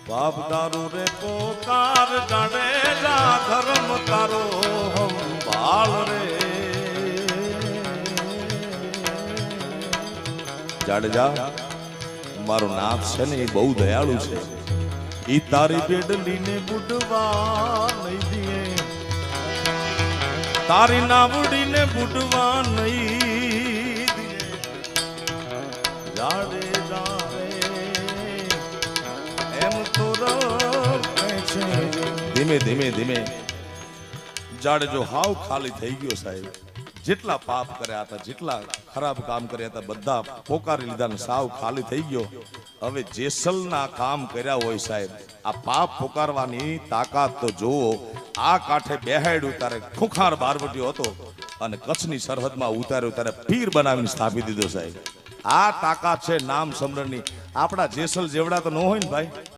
બાપ તારું રે પોકાર જાડેજા ધર્મ તારો સંભાળ રે જાડેજા મારું નામ છે ને એ બહુ દયાળુ છે ઈ તારી બેડલીને બુડવા નહીં દે તારી નાવડીને બુડવા નહીં દે જાડેજા એમ તો છે ધીમે ધીમે ધીમે જાડેજો હાવ ખાલી થઈ ગયો સાહેબ જેટલા પાપ કર્યા હતા જેટલા ખરાબ કામ કર્યા હતા બધા પોકારી લીધા ને સાવ ખાલી થઈ ગયો હવે જેસલના કામ કર્યા હોય સાહેબ આ પાપ પોકારવાની તાકાત તો જોવો આ કાંઠે બેહાડ્યું ત્યારે ખુખાર બારવટીયો હતો અને કચ્છની સરહદમાં ઉતાર્યો ત્યારે પીર બનાવીને સ્થાપી દીધો સાહેબ આ તાકાત છે નામ સમરણની આપણા જેસલ જેવડા તો ન હોય ને ભાઈ